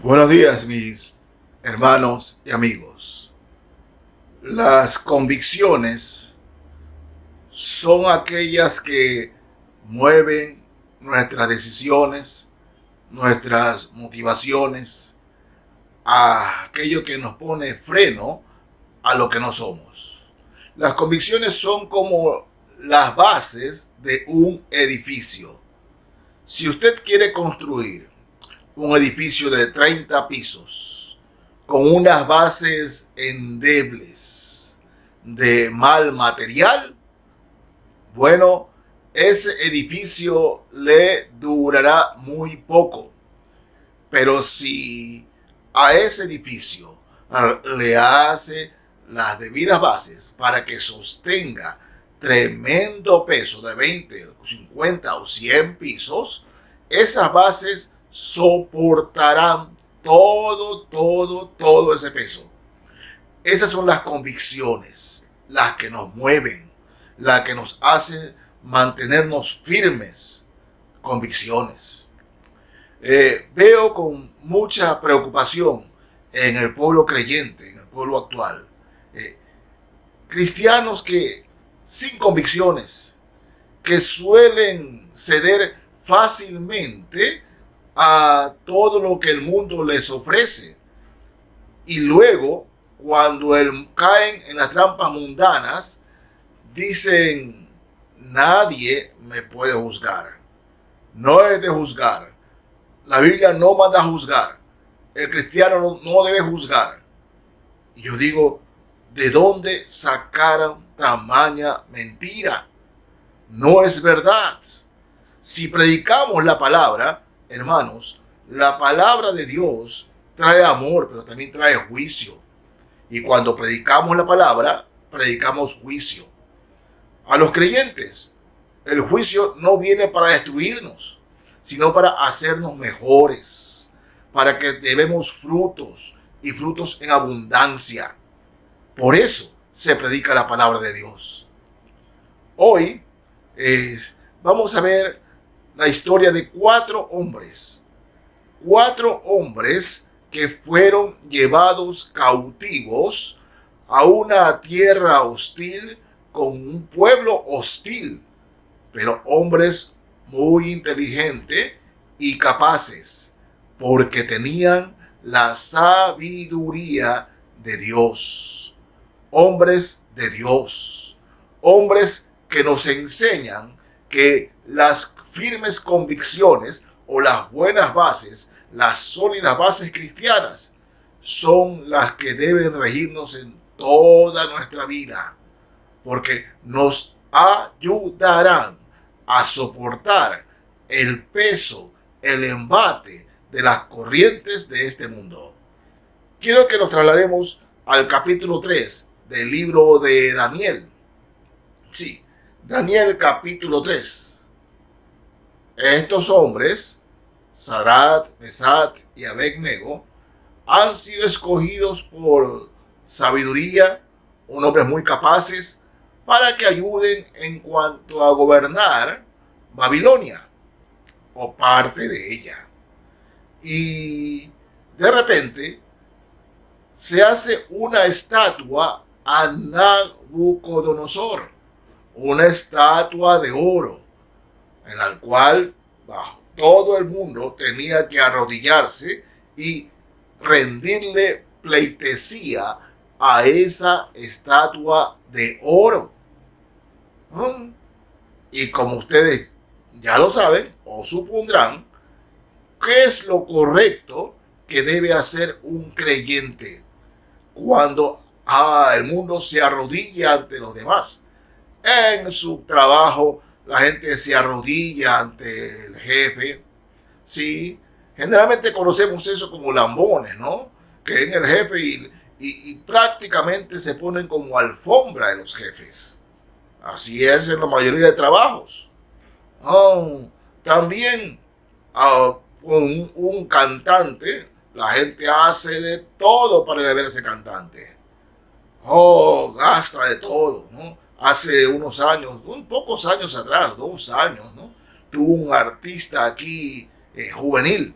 Buenos días, mis hermanos y amigos. Las convicciones son aquellas que mueven nuestras decisiones, nuestras motivaciones, a aquello que nos pone freno a lo que no somos. Las convicciones son como las bases de un edificio. Si usted quiere construir un edificio de 30 pisos con unas bases endebles de mal material, bueno, ese edificio le durará muy poco. Pero si a ese edificio le hace las debidas bases para que sostenga tremendo peso de 20, 50 o 100 pisos, esas bases soportarán todo ese peso. Esas son las convicciones, las que nos mueven, las que nos hacen mantenernos firmes. Convicciones. Veo con mucha preocupación en el pueblo creyente, en el pueblo actual, eh, cristianos que sin convicciones, que suelen ceder fácilmente a todo lo que el mundo les ofrece. Y luego, cuando caen en las trampas mundanas, dicen, nadie me puede juzgar. No es de juzgar. La Biblia no manda a juzgar. El cristiano no debe juzgar. Y yo digo, ¿de dónde sacaron tamaña mentira? No es verdad. Si predicamos la palabra, hermanos, la palabra de Dios trae amor, pero también trae juicio. Y cuando predicamos la palabra, predicamos juicio. A los creyentes, el juicio no viene para destruirnos, sino para hacernos mejores, para que demos frutos y frutos en abundancia. Por eso se predica la palabra de Dios. Hoy vamos a ver la historia de cuatro hombres que fueron llevados cautivos a una tierra hostil con un pueblo hostil, pero hombres muy inteligentes y capaces, porque tenían la sabiduría de Dios. Hombres de Dios, hombres que nos enseñan que las firmes convicciones o las buenas bases, las sólidas bases cristianas, son las que deben regirnos en toda nuestra vida, porque nos ayudarán a soportar el peso, el embate de las corrientes de este mundo. Quiero que nos traslademos al capítulo 3 del libro de Daniel. Sí, Daniel capítulo 3. Estos hombres, Sadrach, Mesach y Abednego, han sido escogidos por sabiduría, hombres muy capaces, para que ayuden en cuanto a gobernar Babilonia o parte de ella. Y de repente se hace una estatua a Nabucodonosor, una estatua de oro, en la cual todo el mundo tenía que arrodillarse y rendirle pleitesía a esa estatua de oro. Y como ustedes ya lo saben o supondrán, ¿qué es lo correcto que debe hacer un creyente cuando el mundo se arrodilla ante los demás? En su trabajo, la gente se arrodilla ante el jefe. Sí, generalmente conocemos eso como lambones, ¿no? Que en el jefe y prácticamente se ponen como alfombra de los jefes. Así es en la mayoría de trabajos. Oh, también con un cantante, la gente hace de todo para ver a ese cantante. Oh, gasta de todo, ¿no? Hace unos años, pocos años atrás, 2 años, ¿no? Tuvo un artista aquí juvenil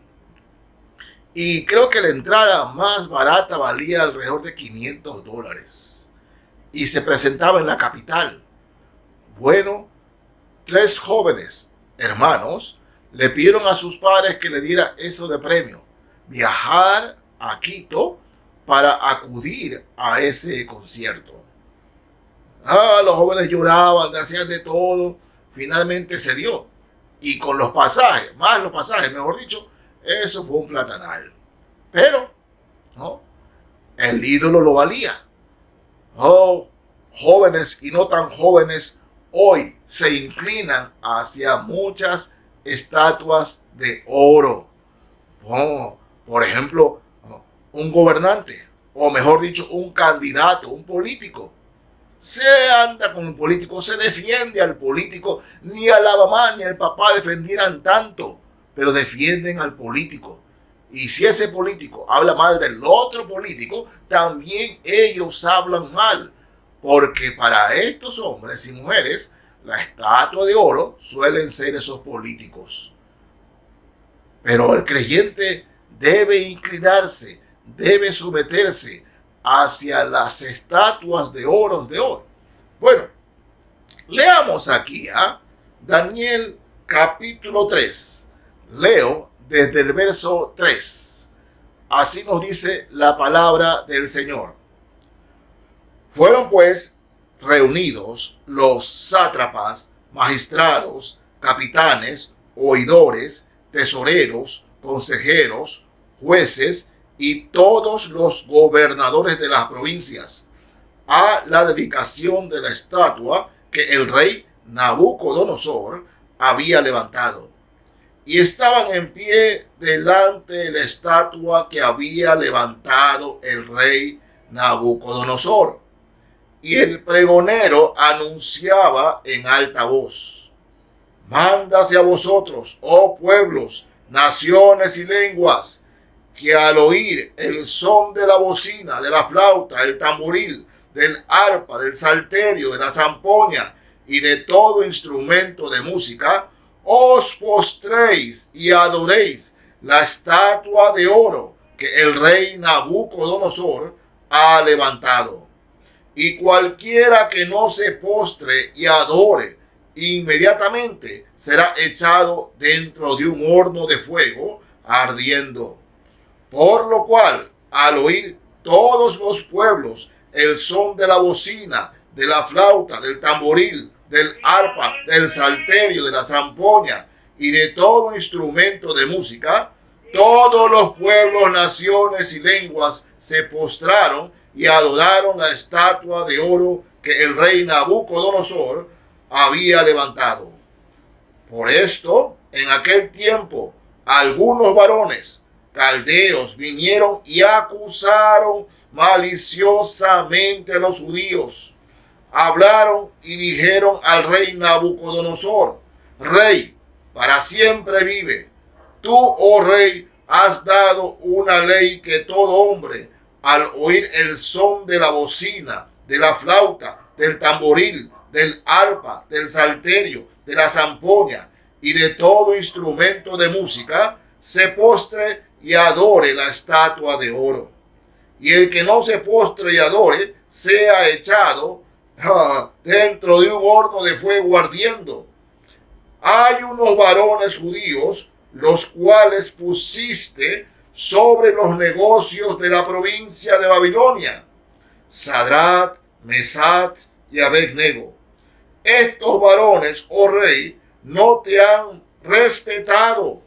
Y creo que la entrada más barata valía alrededor de $500. Y se presentaba en la capital. Bueno, 3 jóvenes hermanos le pidieron a sus padres que le diera eso de premio. Viajar a Quito para acudir a ese concierto. Los jóvenes lloraban, hacían de todo. Finalmente se dio. Y con los pasajes, más los pasajes, mejor dicho, eso fue un platanal. Pero, ¿no?, el ídolo lo valía. Jóvenes y no tan jóvenes hoy se inclinan hacia muchas estatuas de oro. Por ejemplo, un gobernante, o mejor dicho, un candidato, un político. Se anda con el político, se defiende al político. Ni a la mamá ni al papá defendieran tanto, pero defienden al político. Y si ese político habla mal del otro político, también ellos hablan mal. Porque para estos hombres y mujeres, la estatua de oro suelen ser esos políticos. Pero el creyente debe inclinarse, debe someterse hacia las estatuas de oro de hoy. Bueno, leamos aquí Daniel capítulo 3. Leo desde el verso 3. Así nos dice la palabra del Señor. Fueron pues reunidos los sátrapas, magistrados, capitanes, oidores, tesoreros, consejeros, jueces y todos los gobernadores de las provincias a la dedicación de la estatua que el rey Nabucodonosor había levantado. Y estaban en pie delante de la estatua que había levantado el rey Nabucodonosor. Y el pregonero anunciaba en alta voz: mándase a vosotros, oh pueblos, naciones y lenguas, que al oír el son de la bocina, de la flauta, del tamboril, del arpa, del salterio, de la zampoña y de todo instrumento de música, os postréis y adoréis la estatua de oro que el rey Nabucodonosor ha levantado. Y cualquiera que no se postre y adore, inmediatamente será echado dentro de un horno de fuego ardiendo. Por lo cual, al oír todos los pueblos el son de la bocina, de la flauta, del tamboril, del arpa, del salterio, de la zampoña y de todo instrumento de música, todos los pueblos, naciones y lenguas se postraron y adoraron la estatua de oro que el rey Nabucodonosor había levantado. Por esto, en aquel tiempo, algunos varones caldeos vinieron y acusaron maliciosamente a los judíos. Hablaron y dijeron al rey Nabucodonosor: Rey, para siempre vive. Tú, oh rey, has dado una ley que todo hombre, al oír el son de la bocina, de la flauta, del tamboril, del arpa, del salterio, de la zampoña y de todo instrumento de música, se postre y adore la estatua de oro. Y el que no se postre y adore, sea echado dentro de un horno de fuego ardiendo. Hay unos varones judíos, los cuales pusiste sobre los negocios de la provincia de Babilonia: Sadrach, Mesach y Abed-nego. Estos varones, oh rey, no te han respetado,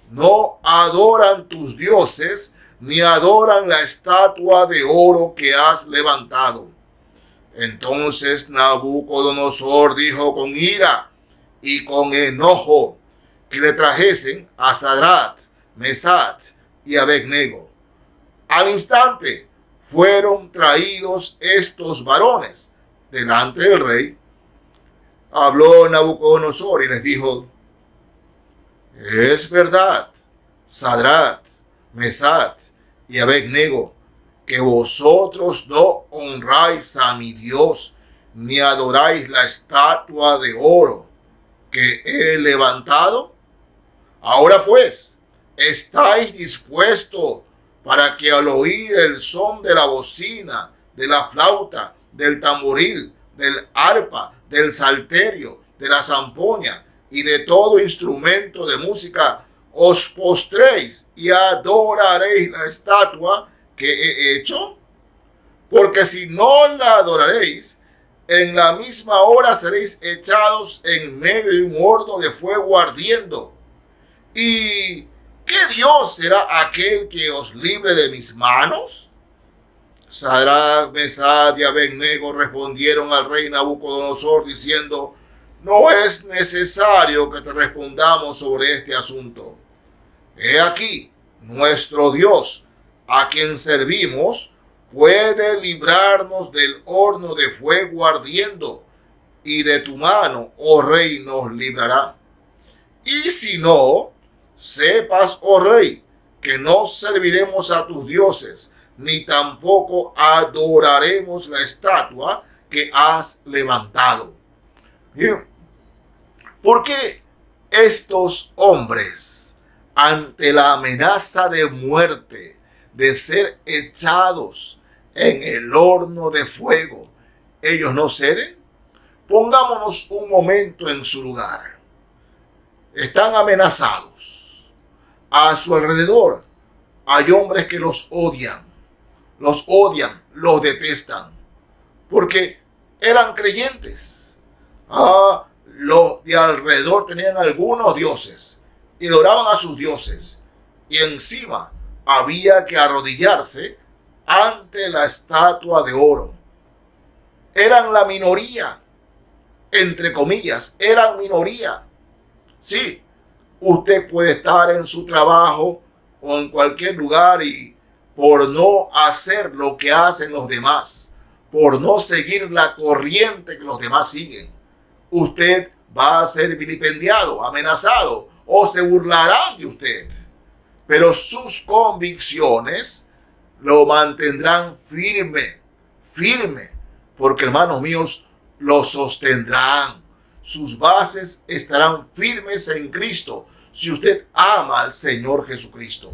no adoran tus dioses, ni adoran la estatua de oro que has levantado. Entonces Nabucodonosor dijo con ira y con enojo que le trajesen a Sadrach, Mesach y Abed-nego. Al instante fueron traídos estos varones delante del rey. Habló Nabucodonosor y les dijo: es verdad, Sadrach, Mesach y Abed-nego, que vosotros no honráis a mi Dios, ni adoráis la estatua de oro que he levantado. Ahora pues, ¿Estáis dispuestos para que al oír el son de la bocina, de la flauta, del tamboril, del arpa, del salterio, de la zampoña y de todo instrumento de música, os postréis y adoraréis la estatua que he hecho? Porque si no la adoraréis, en la misma hora seréis echados en medio de un horno de fuego ardiendo. ¿Y qué Dios será aquel que os libre de mis manos? Sadrach, Mesach y Abed-nego respondieron al rey Nabucodonosor diciendo: no es necesario que te respondamos sobre este asunto. He aquí, nuestro Dios, a quien servimos, puede librarnos del horno de fuego ardiendo, y de tu mano, oh rey, nos librará. Y si no, sepas, oh rey, que no serviremos a tus dioses, ni tampoco adoraremos la estatua que has levantado. Bien, ¿por qué estos hombres, ante la amenaza de muerte, de ser echados en el horno de fuego, ellos no ceden? Pongámonos un momento en su lugar. Están amenazados. A su alrededor hay hombres que los odian, los detestan, porque eran creyentes. Los de alrededor tenían algunos dioses y adoraban a sus dioses, y encima había que arrodillarse ante la estatua de oro. Eran la minoría, entre comillas, eran minoría. Sí, usted puede estar en su trabajo o en cualquier lugar y por no hacer lo que hacen los demás, por no seguir la corriente que los demás siguen, usted va a ser vilipendiado, amenazado o se burlarán de usted. Pero sus convicciones lo mantendrán firme, porque hermanos míos, lo sostendrán. Sus bases estarán firmes en Cristo si usted ama al Señor Jesucristo.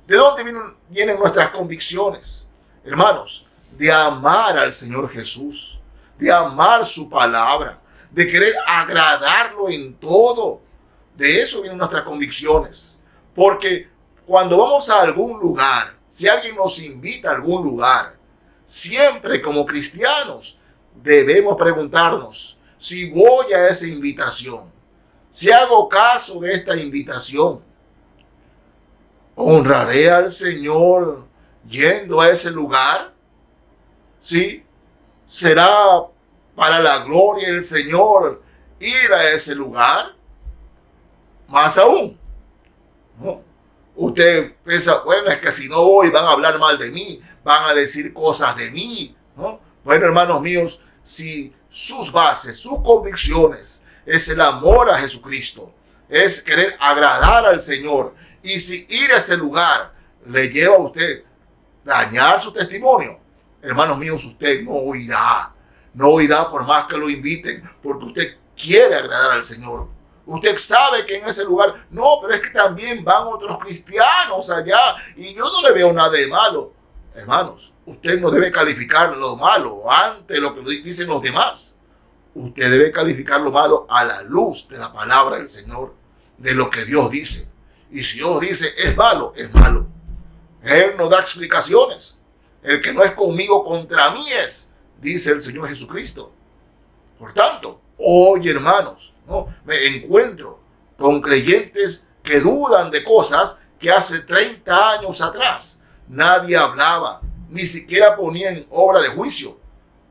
¿De dónde vienen nuestras convicciones? Hermanos, de amar al Señor Jesús, de amar su palabra, de querer agradarlo en todo. De eso vienen nuestras convicciones. Porque cuando vamos a algún lugar, si alguien nos invita a algún lugar, siempre como cristianos debemos preguntarnos: si voy a esa invitación, si hago caso de esta invitación, ¿honraré al Señor yendo a ese lugar? ¿Sí? ¿Será para la gloria del Señor ir a ese lugar? Más aún, ¿no? Usted piensa, bueno, es que si no voy van a hablar mal de mí, van a decir cosas de mí, ¿no? Bueno, hermanos míos, si sus bases, sus convicciones es el amor a Jesucristo, es querer agradar al Señor, y si ir a ese lugar le lleva a usted dañar su testimonio, hermanos míos, usted no irá por más que lo inviten, porque usted quiere agradar al Señor. Usted sabe que en ese lugar, no, pero es que también van otros cristianos allá y yo no le veo nada de malo. Hermanos, usted no debe calificar lo malo ante lo que dicen los demás. Usted debe calificar lo malo a la luz de la palabra del Señor, de lo que Dios dice. Y si Dios dice es malo, es malo. Él no da explicaciones. El que no es conmigo, contra mí es, dice el Señor Jesucristo. Por tanto, hoy, hermanos, ¿no?, me encuentro con creyentes que dudan de cosas que hace 30 años atrás nadie hablaba, ni siquiera ponía en obra de juicio.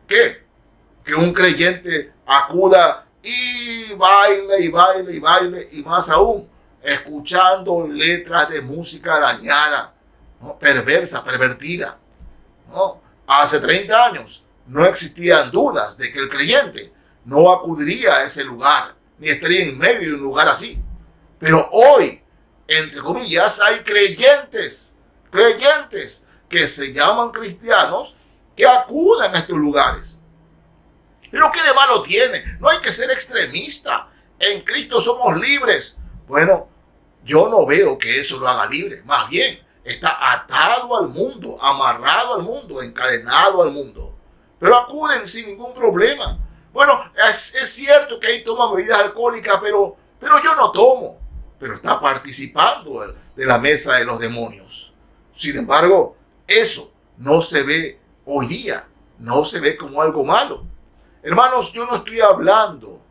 ¿Qué? Que un creyente acuda y baile, y más aún, escuchando letras de música dañada, ¿no?, perversa, pervertida, ¿no? Hace 30 años no existían dudas de que el creyente no acudiría a ese lugar, ni estaría en medio de un lugar así. Pero hoy, entre comillas, hay creyentes que se llaman cristianos que acuden a estos lugares. Pero ¿qué de malo tiene? No hay que ser extremista. En Cristo somos libres. Bueno, Yo no veo que eso lo haga libre. Más bien, está atado al mundo, amarrado al mundo, encadenado al mundo. Pero acuden sin ningún problema. Bueno, es cierto que ahí toma bebidas alcohólicas, pero yo no tomo. Pero está participando de la mesa de los demonios. Sin embargo, eso no se ve hoy día. No se ve como algo malo. Hermanos, yo no estoy hablando,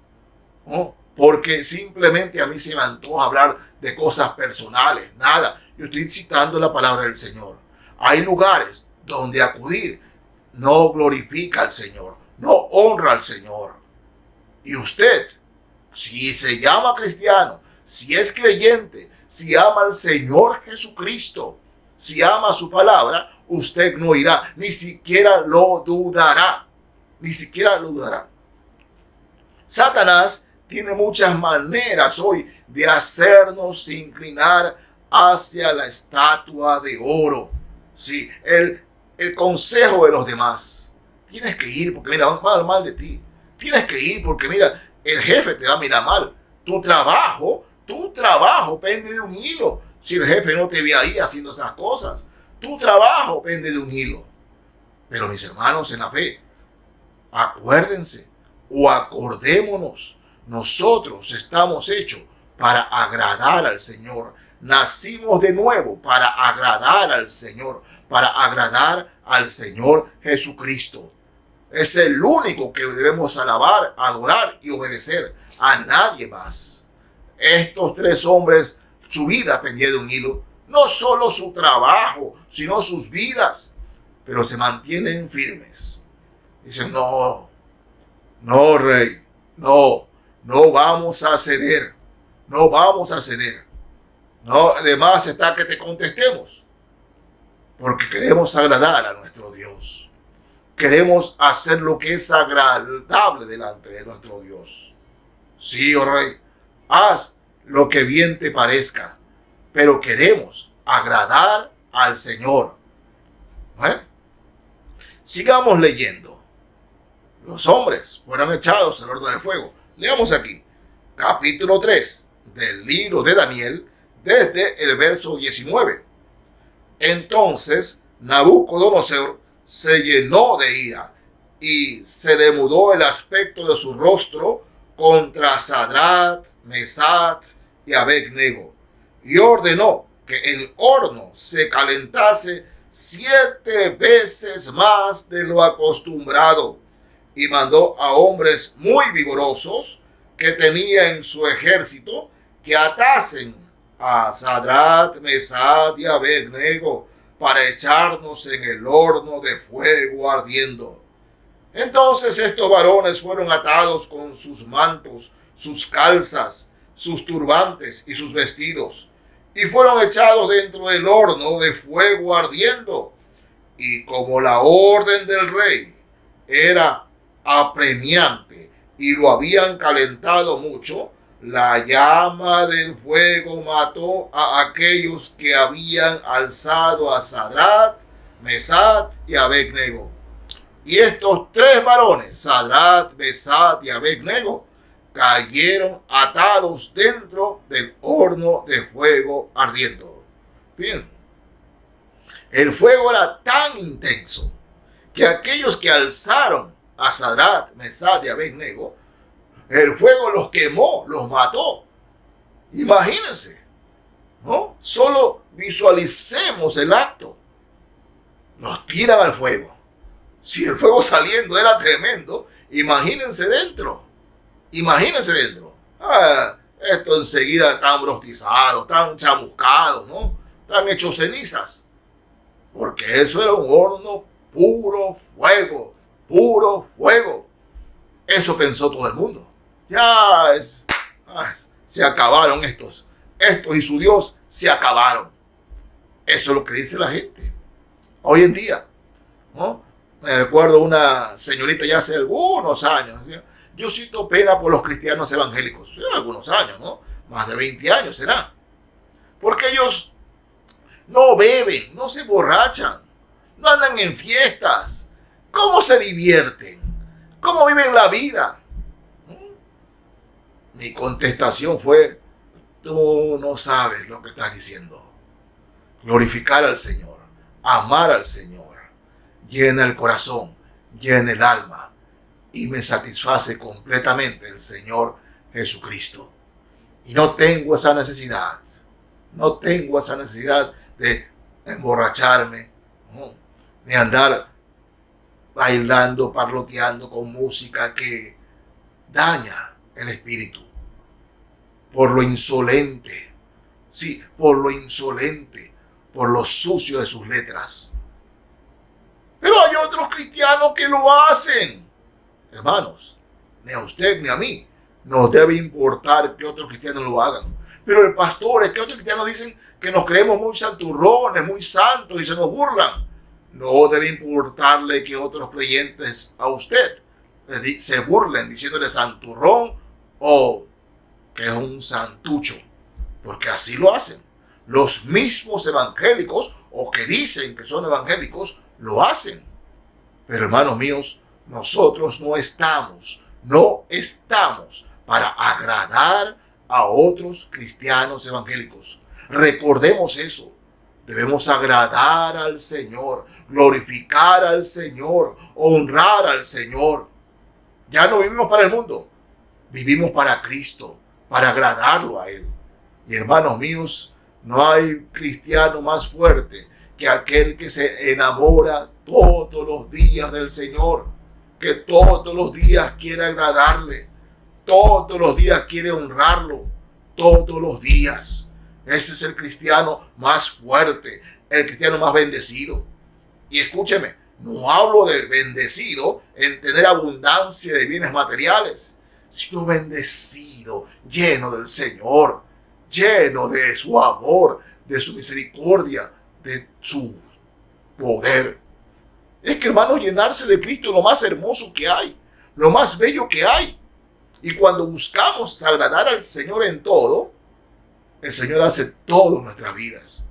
¿no?, porque simplemente a mí se me antoja hablar de cosas personales. Nada. Yo estoy citando la palabra del Señor. Hay lugares donde acudir no glorifica al Señor, no honra al Señor. Y usted, si se llama cristiano, si es creyente, si ama al Señor Jesucristo, si ama su palabra, usted no irá, ni siquiera lo dudará, ni siquiera lo dudará. Satanás tiene muchas maneras hoy de hacernos inclinar hacia la estatua de oro. Sí, el consejo de los demás. Tienes que ir porque mira, van a hablar mal de ti. Tienes que ir porque mira, el jefe te va a mirar mal. Tu trabajo pende de un hilo. Si el jefe no te ve ahí haciendo esas cosas, tu trabajo pende de un hilo. Pero mis hermanos en la fe, acuérdense o acordémonos, nosotros estamos hechos para agradar al Señor. Nacimos de nuevo para agradar al Señor, para agradar al Señor Jesucristo. Es el único que debemos alabar, adorar y obedecer, a nadie más. Estos tres hombres, su vida pendía de un hilo, no solo su trabajo, sino sus vidas, pero se mantienen firmes. Dicen, no, rey, no vamos a ceder, no vamos a ceder. No, además está que te contestemos, porque queremos agradar a nuestro Dios. Queremos hacer lo que es agradable delante de nuestro Dios. Sí, oh rey, haz lo que bien te parezca, pero queremos agradar al Señor. Sigamos leyendo. Los hombres fueron echados al horno de fuego. Leamos aquí, capítulo 3 del libro de Daniel, desde el verso 19. Entonces Nabucodonosor se llenó de ira y se demudó el aspecto de su rostro contra Sadrach, Mesach y Abed-nego, y ordenó que el horno se calentase 7 veces más de lo acostumbrado, y mandó a hombres muy vigorosos que tenía en su ejército que atasen a Sadrach, Mesach y Abed-nego para echarnos en el horno de fuego ardiendo. Entonces estos varones fueron atados con sus mantos, sus calzas, sus turbantes y sus vestidos, y fueron echados dentro del horno de fuego ardiendo. Y como la orden del rey era apremiante y lo habían calentado mucho, la llama del fuego mató a aquellos que habían alzado a Sadrach, Mesach y Abed-nego. Y estos tres varones, Sadrach, Mesach y Abed-nego, cayeron atados dentro del horno de fuego ardiendo. Bien, el fuego era tan intenso que aquellos que alzaron a Sadrach, Mesach y Abed-nego, el fuego los quemó, los mató. Imagínense, ¿no? Solo visualicemos el acto. Los tiran al fuego. Si el fuego saliendo era tremendo, imagínense dentro. Imagínense dentro. Esto enseguida están brostizados, están chamuscados, ¿no? Están hechos cenizas. Porque eso era un horno puro fuego, puro fuego. Eso pensó todo el mundo. Se acabaron estos y su Dios se acabaron. Eso es lo que dice la gente hoy en día, ¿no? Me recuerdo una señorita ya hace algunos años, decía, yo siento pena por los cristianos evangélicos. Algunos años, ¿no? Más de 20 años será. Porque ellos no beben, no se emborrachan, no andan en fiestas. ¿Cómo se divierten? ¿Cómo viven la vida? Mi contestación fue, Tú no sabes lo que estás diciendo. Glorificar al Señor, amar al Señor, llena el corazón, llena el alma y me satisface completamente el Señor Jesucristo. Y no tengo esa necesidad, de emborracharme, ¿no?, de andar bailando, parloteando con música que daña el espíritu, por lo insolente, sí, por lo insolente, por lo sucio de sus letras. Pero hay otros cristianos que lo hacen. Hermanos, ni a usted ni a mí nos debe importar que otros cristianos lo hagan. Pero el pastor, es que otros cristianos dicen que nos creemos muy santurrones, muy santos y se nos burlan. No debe importarle que otros creyentes a usted se burlen diciéndole santurrón o que es un santucho, porque así lo hacen. Los mismos evangélicos o que dicen que son evangélicos lo hacen. Pero hermanos míos, nosotros no estamos para agradar a otros cristianos evangélicos. Recordemos eso. Debemos agradar al Señor, glorificar al Señor, honrar al Señor. Ya no vivimos para el mundo, vivimos para Cristo, para agradarlo a Él. Y hermanos míos, no hay cristiano más fuerte que aquel que se enamora todos los días del Señor, que todos los días quiere agradarle, todos los días quiere honrarlo, todos los días. Ese es el cristiano más fuerte, el cristiano más bendecido. Y escúcheme, no hablo de bendecido en tener abundancia de bienes materiales, sino bendecido, lleno del Señor, lleno de su amor, de su misericordia, de su poder. Es que, hermano, llenarse de Cristo es lo más hermoso que hay, lo más bello que hay. Y cuando buscamos agradar al Señor en todo, el Señor hace todo en nuestras vidas.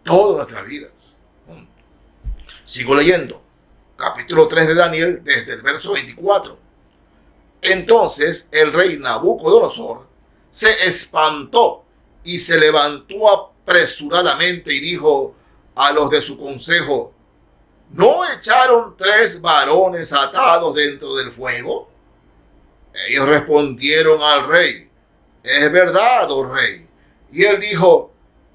Todo en nuestras vidas. Sigo leyendo. Capítulo 3 de Daniel, desde el verso 24. Entonces el rey Nabucodonosor se espantó y se levantó apresuradamente y dijo a los de su consejo: ¿no echaron 3 varones atados dentro del fuego? Ellos respondieron al rey: es verdad, oh rey. Y él dijo: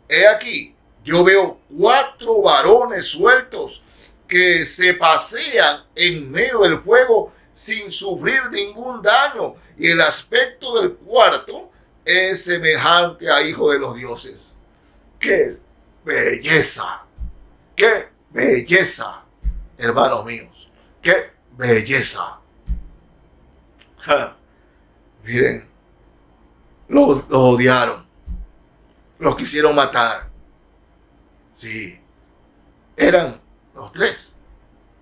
he aquí, yo veo 4 varones sueltos que se pasean en medio del fuego sin sufrir ningún daño, y el aspecto del cuarto es semejante a hijo de los dioses. ¡Qué belleza! ¡Qué belleza! Hermanos míos, ¡qué belleza! Miren, los odiaron, los quisieron matar. Sí, eran los 3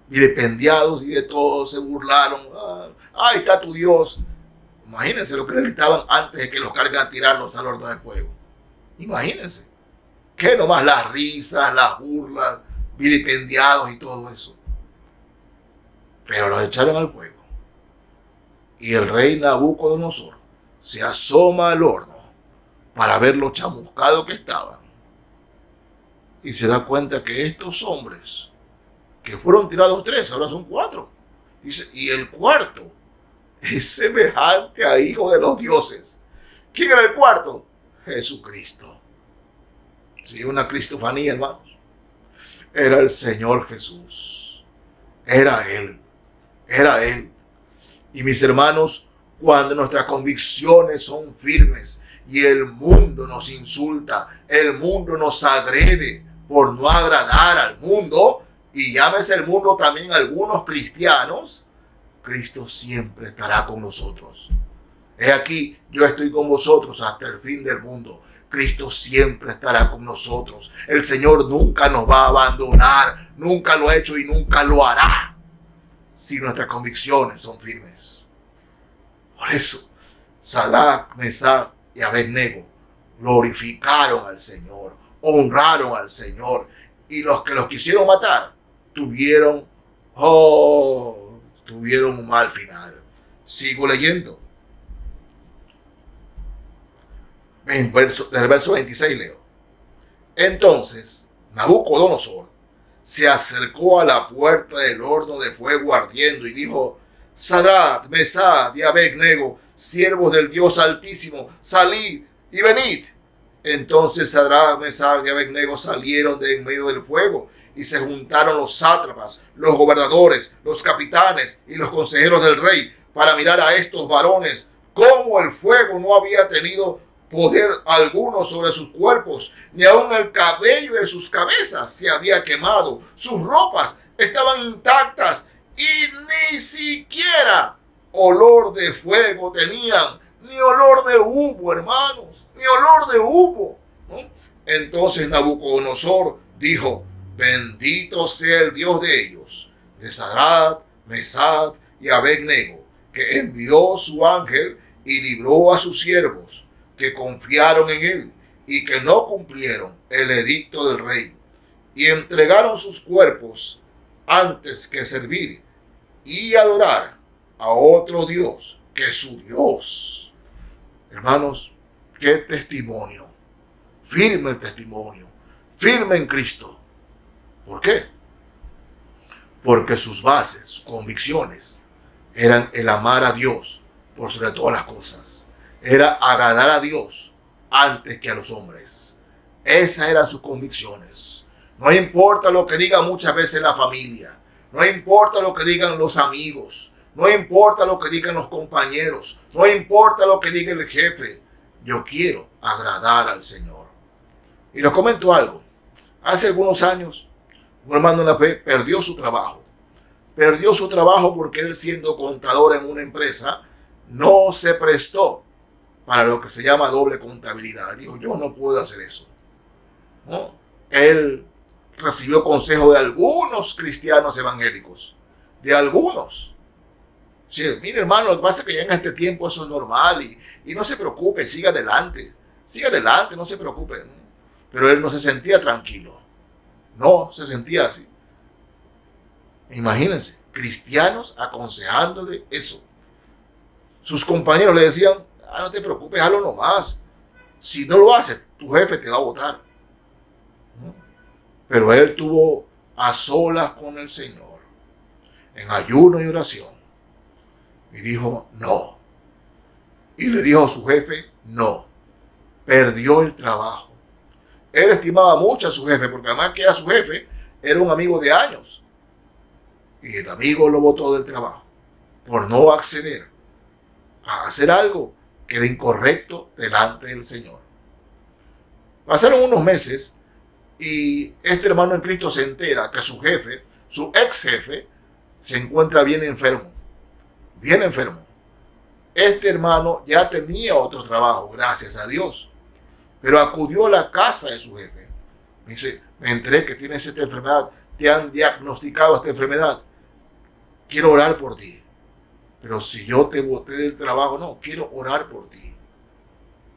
vilipendiados y de todo se burlaron. Ahí está tu Dios. Imagínense lo que le gritaban antes de que los cargan a tirarlos al horno de fuego. Imagínense. Que nomás las risas, las burlas, vilipendiados y todo eso. Pero los echaron al fuego. Y el rey Nabucodonosor se asoma al horno para ver lo chamuscados que estaban. Y se da cuenta que estos hombres, que fueron tirados 3, ahora son 4. Dice, y el cuarto es semejante a hijo de los dioses. ¿Quién era el cuarto? Jesucristo. Sí, una cristofanía, hermanos. Era el Señor Jesús. Era Él. Era Él. Y mis hermanos, cuando nuestras convicciones son firmes y el mundo nos insulta, el mundo nos agrede por no agradar al mundo, y llámese el mundo también algunos cristianos, Cristo siempre estará con nosotros. He aquí, yo estoy con vosotros hasta el fin del mundo. Cristo siempre estará con nosotros. El Señor nunca nos va a abandonar, nunca lo ha hecho y nunca lo hará, si nuestras convicciones son firmes. Por eso, Sadrach, Mesach y Abednego glorificaron al Señor, honraron al Señor, y los que los quisieron matar tuvieron un mal final. Sigo leyendo. Del verso 26 leo. Entonces Nabucodonosor se acercó a la puerta del horno de fuego ardiendo y dijo: Sadrach, Mesach y Abed-nego, siervos del Dios Altísimo, salid y venid. Entonces Sadrach, Mesach y Abed-nego salieron de en medio del fuego, y se juntaron los sátrapas, los gobernadores, los capitanes y los consejeros del rey para mirar a estos varones, cómo el fuego no había tenido poder alguno sobre sus cuerpos, ni aun el cabello de sus cabezas se había quemado, sus ropas estaban intactas y ni siquiera olor de fuego tenían, ni olor de humo, hermanos, ni olor de humo, ¿no? Entonces Nabucodonosor dijo: bendito sea el Dios de ellos, de Sadrach, Mesach y Abed-nego, que envió su ángel y libró a sus siervos que confiaron en él y que no cumplieron el edicto del rey y entregaron sus cuerpos antes que servir y adorar a otro Dios que su Dios. Hermanos, qué testimonio, firme el testimonio, firme en Cristo. ¿Por qué? Porque sus bases, sus convicciones eran el amar a Dios por sobre todas las cosas. Era agradar a Dios antes que a los hombres. Esas eran sus convicciones. No importa lo que diga muchas veces la familia, no importa lo que digan los amigos, no importa lo que digan los compañeros, no importa lo que diga el jefe. Yo quiero agradar al Señor. Y les comento algo. Hace algunos años, un hermano en la fe perdió su trabajo. Perdió su trabajo porque él, siendo contador en una empresa, no se prestó para lo que se llama doble contabilidad. Dijo: yo no puedo hacer eso, ¿no? Él recibió consejo de algunos cristianos evangélicos, de algunos. Sí, mire, hermano, lo que pasa es que ya en este tiempo eso es normal y no se preocupe, siga adelante, no se preocupe. Pero él no se sentía tranquilo, no se sentía así. Imagínense, cristianos aconsejándole eso. Sus compañeros le decían: no te preocupes, hazlo nomás. Si no lo haces, tu jefe te va a votar. Pero él tuvo a solas con el Señor, en ayuno y oración, y dijo: no. Y le dijo a su jefe: no. Perdió el trabajo. Él estimaba mucho a su jefe, porque además que era su jefe, era un amigo de años. Y el amigo lo botó del trabajo por no acceder a hacer algo que era incorrecto delante del Señor. Pasaron unos meses y este hermano en Cristo se entera que su jefe, su ex jefe, se encuentra bien enfermo. Bien enfermo. Este hermano ya tenía otro trabajo, gracias a Dios, pero acudió a la casa de su jefe. Me dice: me enteré que tienes esta enfermedad, te han diagnosticado esta enfermedad. Quiero orar por ti. Pero si yo te boté del trabajo, no, quiero orar por ti.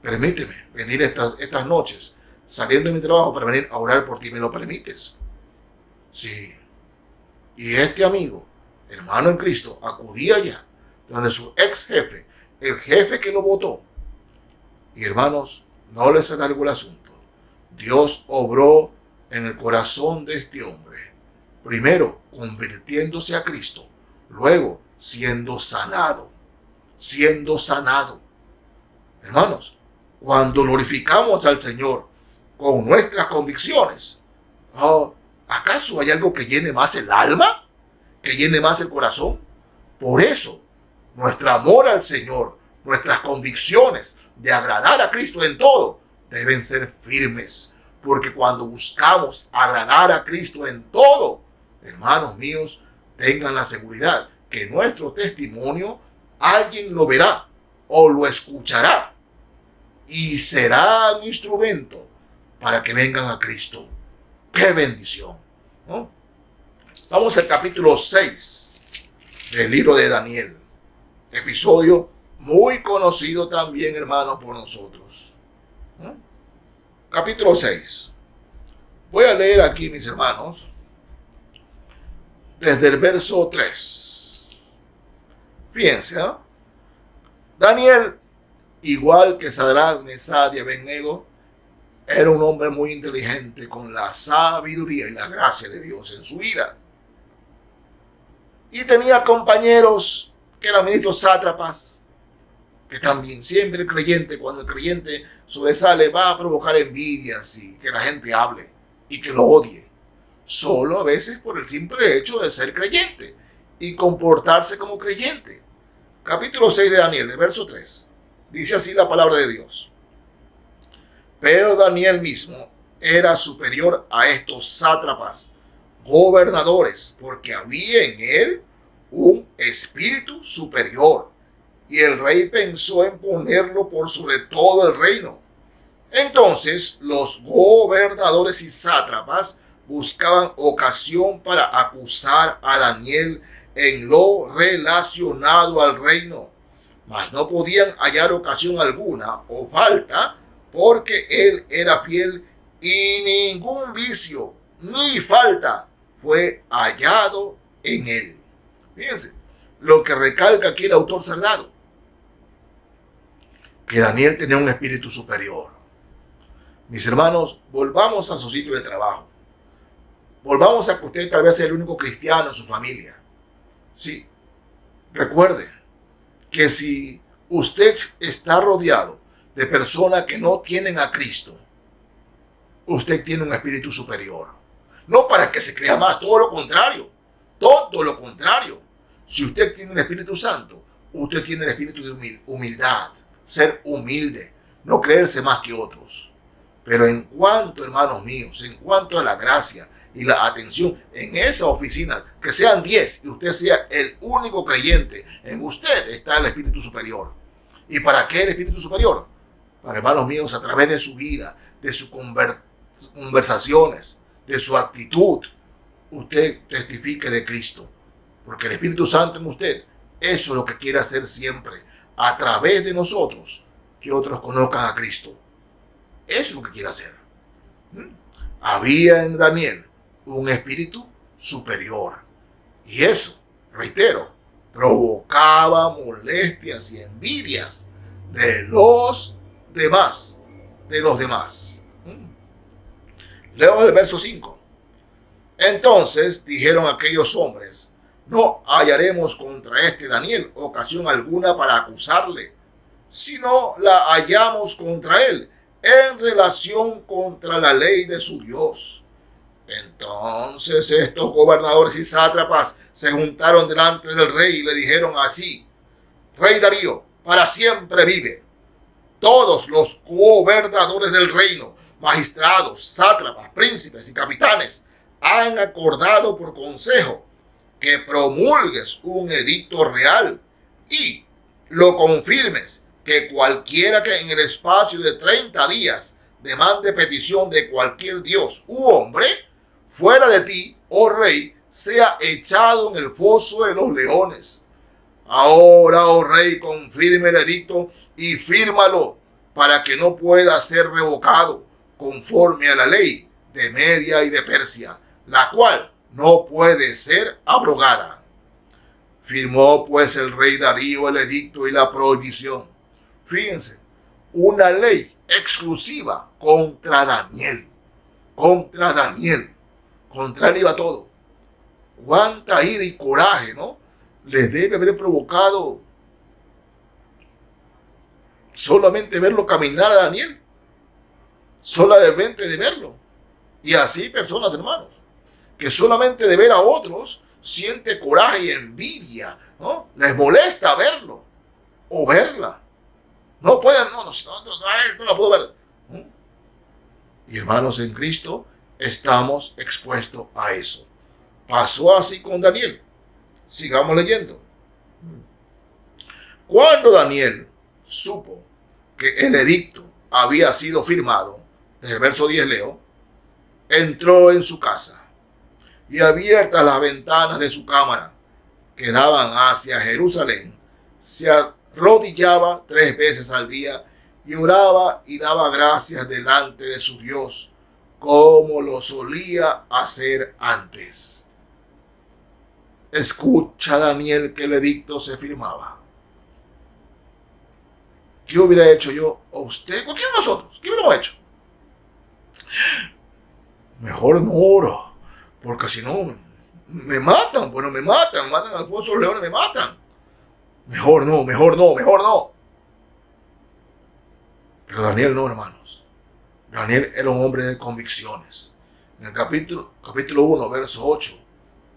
Permíteme venir estas noches, saliendo de mi trabajo, para venir a orar por ti. ¿Me lo permites? Sí. Y este amigo, hermano en Cristo, acudía allá, donde su ex jefe, el jefe que lo votó. Y hermanos, no les alargo el asunto. Dios obró en el corazón de este hombre. Primero, convirtiéndose a Cristo. Luego, siendo sanado. Siendo sanado. Hermanos, cuando glorificamos al Señor con nuestras convicciones, ¿acaso hay algo que llene más el alma? ¿Que llene más el corazón? Por eso, nuestro amor al Señor, nuestras convicciones de agradar a Cristo en todo, deben ser firmes. Porque cuando buscamos agradar a Cristo en todo, hermanos míos, tengan la seguridad que nuestro testimonio alguien lo verá o lo escuchará y será un instrumento para que vengan a Cristo. ¡Qué bendición! ¿No? Vamos al capítulo 6 del libro de Daniel. Episodio muy conocido también, hermanos, por nosotros. ¿No? Capítulo 6. Voy a leer aquí, mis hermanos, desde el verso 3. Fíjense, ¿no? Daniel igual que Sadrach, Mesach y Abednego, era un hombre muy inteligente con la sabiduría y la gracia de Dios en su vida. Y tenía compañeros que eran ministros sátrapas, que también siempre el creyente, cuando el creyente sobresale, va a provocar envidias y que la gente hable y que lo odie. Solo a veces por el simple hecho de ser creyente y comportarse como creyente. Capítulo 6 de Daniel, el verso 3. Dice así la palabra de Dios. Pero Daniel mismo era superior a estos sátrapas, gobernadores, porque había en él un espíritu superior, y el rey pensó en ponerlo por sobre todo el reino. Entonces los gobernadores y sátrapas buscaban ocasión para acusar a Daniel en lo relacionado al reino, mas no podían hallar ocasión alguna o falta, porque él era fiel y ningún vicio ni falta fue hallado en él. Fíjense lo que recalca aquí el autor sagrado, que Daniel tenía un espíritu superior. Mis hermanos, volvamos a su sitio de trabajo. Volvamos a que usted tal vez sea el único cristiano en su familia. Sí, recuerde que si usted está rodeado de personas que no tienen a Cristo, usted tiene un espíritu superior. No para que se crea más, todo lo contrario. Todo lo contrario. Si usted tiene el Espíritu Santo, usted tiene el espíritu de humildad, ser humilde, no creerse más que otros. Pero en cuanto, hermanos míos, en cuanto a la gracia y la atención en esa oficina, que sean 10 y usted sea el único creyente, en usted está el espíritu superior. ¿Y para qué el espíritu superior? Para, hermanos míos, a través de su vida, de sus conversaciones, de su actitud, usted testifique de Cristo. Porque el Espíritu Santo en usted, eso es lo que quiere hacer siempre, a través de nosotros, que otros conozcan a Cristo. Eso es lo que quiere hacer. Había en Daniel un espíritu superior. Y eso, reitero, provocaba molestias y envidias de los demás. Leo el verso 5. Entonces dijeron aquellos hombres: no hallaremos contra este Daniel ocasión alguna para acusarle, sino la hallamos contra él en relación contra la ley de su Dios. Entonces estos gobernadores y sátrapas se juntaron delante del rey y le dijeron así: Rey Darío, para siempre vive. Todos los gobernadores del reino, magistrados, sátrapas, príncipes y capitanes, han acordado por consejo que promulgues un edicto real y lo confirmes, que cualquiera que en el espacio de 30 días demande petición de cualquier dios u hombre, fuera de ti, oh rey, sea echado en el foso de los leones. Ahora, oh rey, confirme el edicto y fírmalo, para que no pueda ser revocado, conforme a la ley de Media y de Persia, la cual no puede ser abrogada. Firmó pues el rey Darío el edicto y la prohibición. Fíjense, una ley exclusiva contra Daniel. Contra Daniel. Contra él iba todo. Cuánta ira y coraje, ¿no?, les debe haber provocado solamente verlo caminar a Daniel. Solamente de verlo. Y así personas, hermanos, que solamente de ver a otros siente coraje y envidia, ¿no? Les molesta verlo o verla. No pueden, no la puedo ver. ¿No? Y hermanos, en Cristo estamos expuestos a eso. Pasó así con Daniel. Sigamos leyendo. Cuando Daniel supo que el edicto había sido firmado, desde el verso 10 leo, entró en su casa y abiertas las ventanas de su cámara que daban hacia Jerusalén, se arrodillaba 3 veces al día y oraba y daba gracias delante de su Dios, como lo solía hacer antes. Escucha, Daniel, que el edicto se firmaba. ¿Qué hubiera hecho yo o usted? Cualquiera de nosotros. ¿Qué hubiéramos hecho? Mejor no oro, porque si no me matan. Bueno, me matan al Alfonso de los Leones, me matan. Mejor no, mejor no, mejor no. Pero Daniel no, hermanos. Daniel era un hombre de convicciones. En el capítulo 1, verso 8,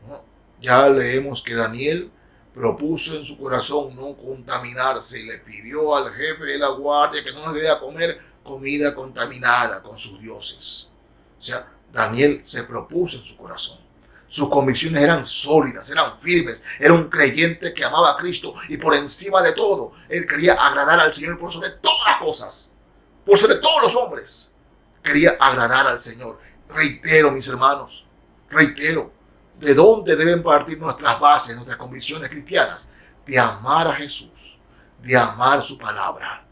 ¿no? Ya leemos que Daniel propuso en su corazón no contaminarse y le pidió al jefe de la guardia que no nos debía comer comida contaminada con sus dioses. O sea, Daniel se propuso en su corazón. Sus convicciones eran sólidas, eran firmes. Era un creyente que amaba a Cristo y por encima de todo, él quería agradar al Señor por sobre todas las cosas, por sobre todos los hombres. Quería agradar al Señor. Reitero, mis hermanos, reitero, ¿de dónde deben partir nuestras bases, nuestras convicciones cristianas? De amar a Jesús, de amar su palabra.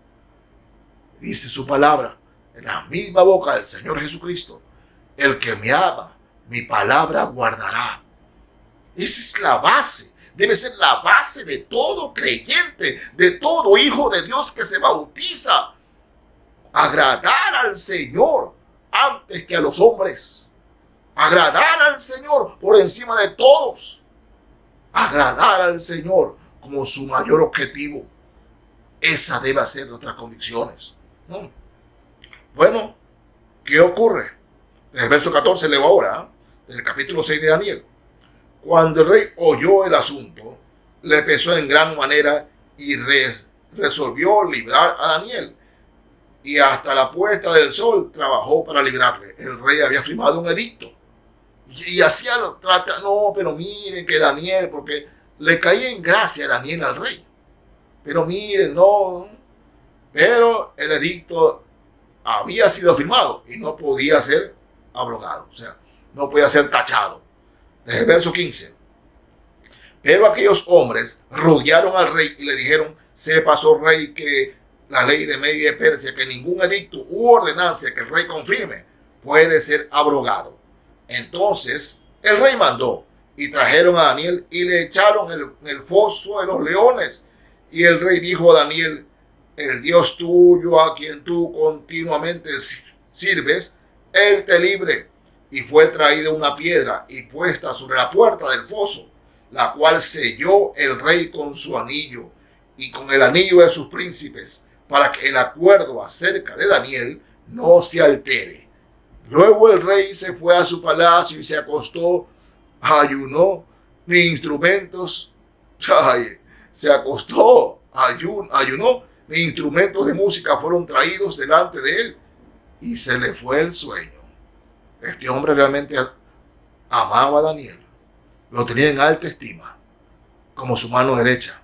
Dice su palabra en la misma boca del Señor Jesucristo: el que me ama, mi palabra guardará. Esa es la base, debe ser la base de todo creyente, de todo hijo de Dios que se bautiza. Agradar al Señor antes que a los hombres. Agradar al Señor por encima de todos. Agradar al Señor como su mayor objetivo. Esa debe ser nuestras convicciones. ¿No? Bueno, ¿qué ocurre? Desde el verso 14 leo ahora, del capítulo 6 de Daniel. Cuando el rey oyó el asunto, le pesó en gran manera y resolvió librar a Daniel. Y hasta la puesta del sol trabajó para librarle. El rey había firmado un edicto. Y hacía, no, pero miren que Daniel, porque le caía en gracia a Daniel al rey. Pero miren, no. Pero el edicto había sido firmado y no podía ser abrogado. O sea, no podía ser tachado. Desde el verso 15. Pero aquellos hombres rodearon al rey y le dijeron: sepas, oh rey, que la ley de Media y de Persia, que ningún edicto u ordenanza que el rey confirme puede ser abrogado. Entonces el rey mandó y trajeron a Daniel y le echaron en el foso de los leones. Y el rey dijo a Daniel: el Dios tuyo, a quien tú continuamente sirves, él te libre. Y fue traída una piedra y puesta sobre la puerta del foso, la cual selló el rey con su anillo y con el anillo de sus príncipes, para que el acuerdo acerca de Daniel no se altere. Luego el rey se fue a su palacio y se acostó, ayunó, ni instrumentos, se acostó, ayunó, ni instrumentos de música fueron traídos delante de él, y se le fue el sueño. Este hombre realmente amaba a Daniel, lo tenía en alta estima, como su mano derecha,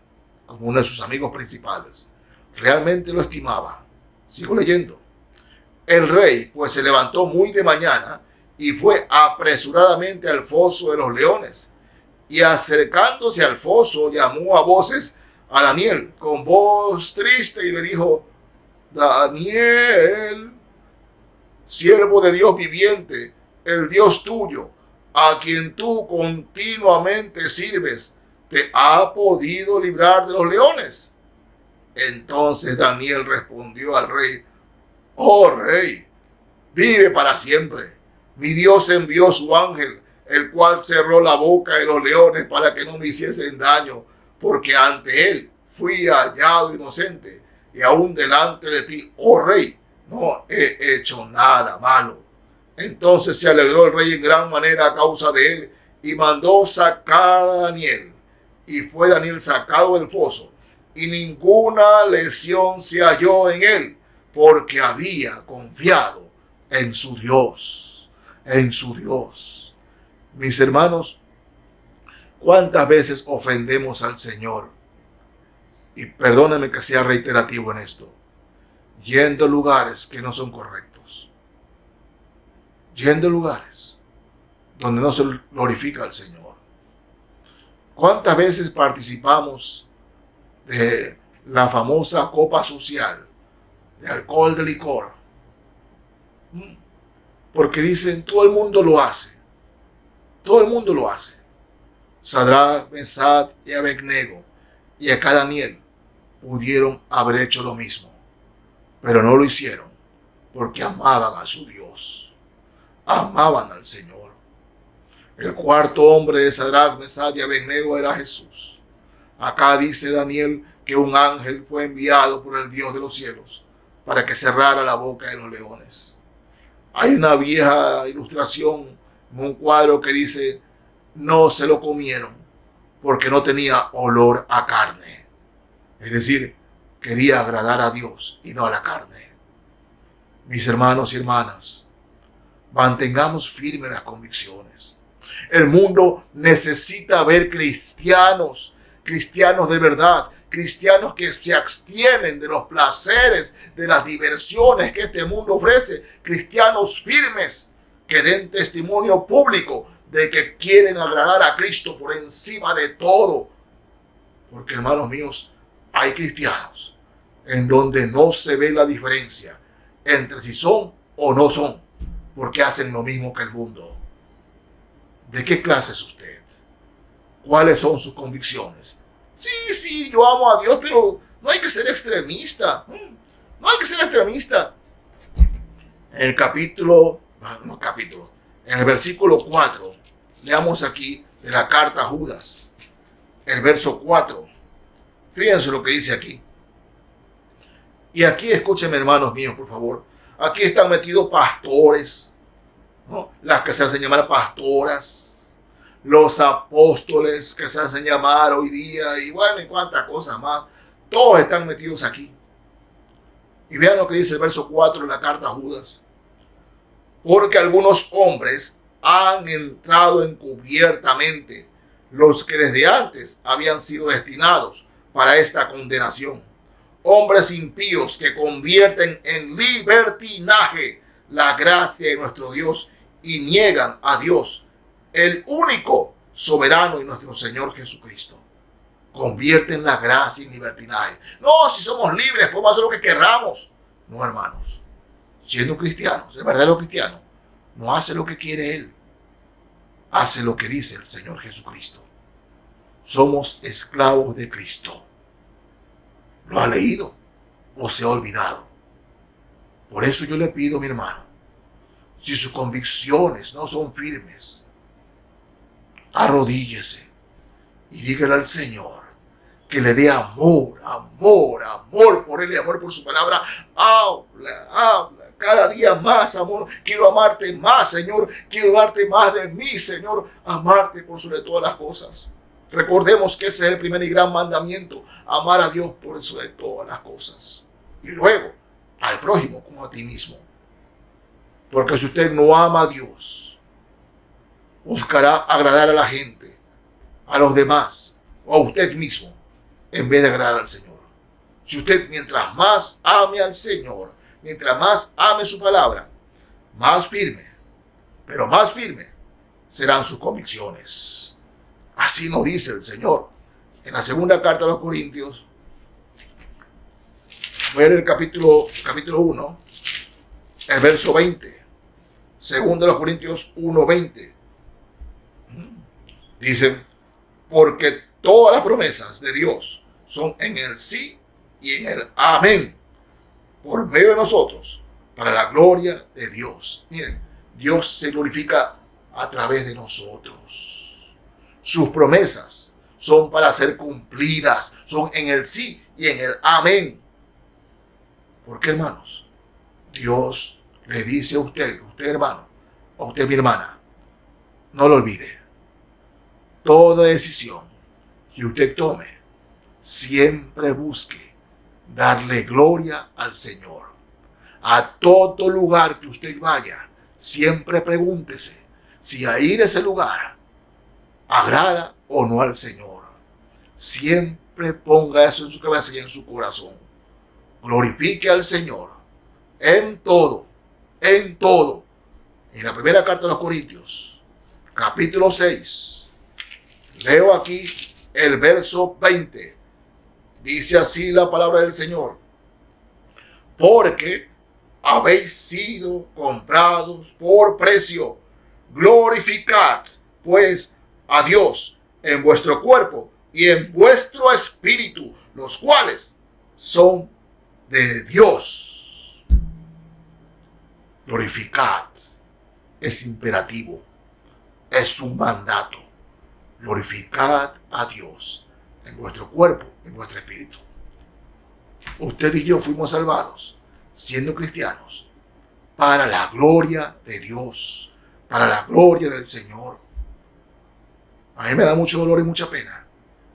como uno de sus amigos principales. Realmente lo estimaba. Sigo leyendo. El rey pues se levantó muy de mañana y fue apresuradamente al foso de los leones, y acercándose al foso llamó a voces a Daniel con voz triste y le dijo: Daniel, siervo de Dios viviente, el Dios tuyo, a quien tú continuamente sirves, ¿te ha podido librar de los leones? Entonces Daniel respondió al rey: oh rey, vive para siempre. Mi Dios envió su ángel, el cual cerró la boca de los leones para que no me hiciesen daño, porque ante él fui hallado inocente, y aún delante de ti, oh rey, no he hecho nada malo. Entonces se alegró el rey en gran manera a causa de él, y mandó sacar a Daniel. Y fue Daniel sacado del foso, y ninguna lesión se halló en él, porque había confiado en su Dios, en su Dios. Mis hermanos, ¿cuántas veces ofendemos al Señor? Y perdónenme que sea reiterativo en esto, yendo a lugares que no son correctos, yendo a lugares donde no se glorifica al Señor. ¿Cuántas veces participamos de la famosa copa social de alcohol, de licor? Porque dicen, todo el mundo lo hace. Todo el mundo lo hace. Sadrach, Mesach y Abednego y acá Daniel pudieron haber hecho lo mismo. Pero no lo hicieron porque amaban a su Dios. Amaban al Señor. El cuarto hombre de Sadrach, Mesach y Abednego era Jesús. Acá dice Daniel que un ángel fue enviado por el Dios de los cielos para que cerrara la boca de los leones. Hay una vieja ilustración en un cuadro que dice: no se lo comieron porque no tenía olor a carne. Es decir, quería agradar a Dios y no a la carne. Mis hermanos y hermanas, mantengamos firmes las convicciones. El mundo necesita ver cristianos de verdad, cristianos que se abstienen de los placeres, de las diversiones que este mundo ofrece, cristianos firmes que den testimonio público de que quieren agradar a Cristo por encima de todo. Porque, hermanos míos, hay cristianos en donde no se ve la diferencia entre si son o no son, porque hacen lo mismo que el mundo. ¿De qué clase es usted? ¿Cuáles son sus convicciones? Sí, yo amo a Dios, pero no hay que ser extremista. No hay que ser extremista. En el en el versículo 4, leamos aquí de la carta a Judas, el verso 4. Fíjense lo que dice aquí. Y aquí escúchenme, hermanos míos, por favor. Aquí están metidos pastores, ¿no? Las que se hacen llamar pastoras, los apóstoles que se hacen llamar hoy día, y bueno, y cuántas cosas más. Todos están metidos aquí. Y vean lo que dice el verso 4 de la carta a Judas. Porque algunos hombres han entrado encubiertamente, los que desde antes habían sido destinados para esta condenación. Hombres impíos que convierten en libertinaje la gracia de nuestro Dios y niegan a Dios, el único soberano y nuestro Señor Jesucristo. Convierten la gracia en libertinaje. No, si somos libres, podemos hacer lo que querramos. No, hermanos. Siendo cristianos, el verdadero cristiano, no hace lo que quiere él. Hace lo que dice el Señor Jesucristo. Somos esclavos de Cristo. ¿Lo ha leído o se ha olvidado? Por eso yo le pido, mi hermano, si sus convicciones no son firmes, arrodíllese y dígale al Señor que le dé amor por Él y amor por su palabra. Habla cada día más, amor. Quiero amarte más, Señor. Quiero darte más de mí, Señor. Amarte por sobre todas las cosas. Recordemos que ese es el primer y gran mandamiento. Amar a Dios por sobre todas las cosas. Y luego al prójimo como a ti mismo. Porque si usted no ama a Dios, buscará agradar a la gente, a los demás o a usted mismo, en vez de agradar al Señor. Si usted mientras más ame al Señor, mientras más ame su palabra, más firme, pero más firme serán sus convicciones. Así nos dice el Señor en la segunda carta a los Corintios. Voy a leer el capítulo 1, el verso 20. Segunda de los Corintios 1:20. Dice: porque todas las promesas de Dios son en el sí y en el amén, por medio de nosotros, para la gloria de Dios. Miren, Dios se glorifica a través de nosotros. Sus promesas son para ser cumplidas, son en el sí y en el amén. ¿Por qué, hermanos? Dios le dice a usted hermano, a usted mi hermana, no lo olvide. Toda decisión que usted tome, siempre busque darle gloria al Señor. A todo lugar que usted vaya, siempre pregúntese si a ir a ese lugar agrada o no al Señor. Siempre ponga eso en su cabeza y en su corazón. Glorifique al Señor en todo, en todo. En la primera carta de los Corintios, capítulo 6, leo aquí el verso 20. Dice así la palabra del Señor: porque habéis sido comprados por precio. Glorificad pues a Dios en vuestro cuerpo y en vuestro espíritu, los cuales son de Dios. Glorificad. Es imperativo. Es un mandato. Glorificad a Dios en vuestro cuerpo, en vuestro espíritu. Usted y yo fuimos salvados, siendo cristianos, para la gloria de Dios, para la gloria del Señor. A mí me da mucho dolor y mucha pena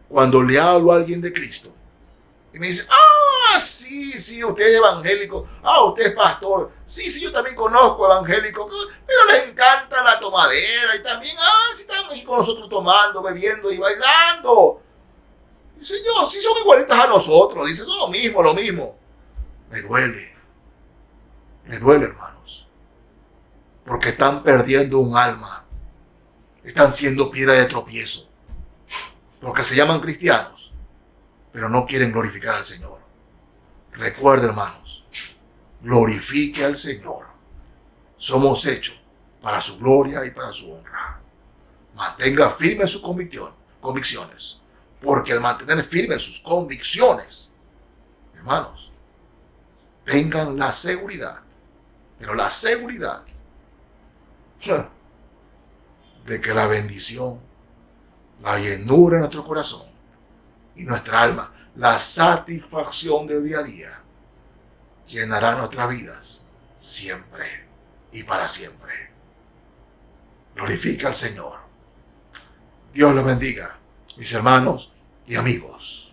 cuando le hablo a alguien de Cristo y me dice, sí, usted es evangélico, usted es pastor, sí, yo también conozco evangélicos, pero les encanta la tomadera y también, sí están aquí con nosotros tomando, bebiendo y bailando. Y Señor, sí son igualitas a nosotros, dice, son lo mismo. Me duele, hermanos, porque están perdiendo un alma, están siendo piedra de tropiezo, porque se llaman cristianos, pero no quieren glorificar al Señor. Recuerde, hermanos, glorifique al Señor. Somos hechos para su gloria y para su honra. Mantenga firmes sus convicciones, porque al mantener firmes sus convicciones, hermanos, tengan la seguridad, pero la seguridad de que la bendición, la llenura en nuestro corazón y nuestra alma, la satisfacción del día a día, llenará nuestras vidas siempre y para siempre. Glorifica al Señor. Dios los bendiga, mis hermanos y amigos.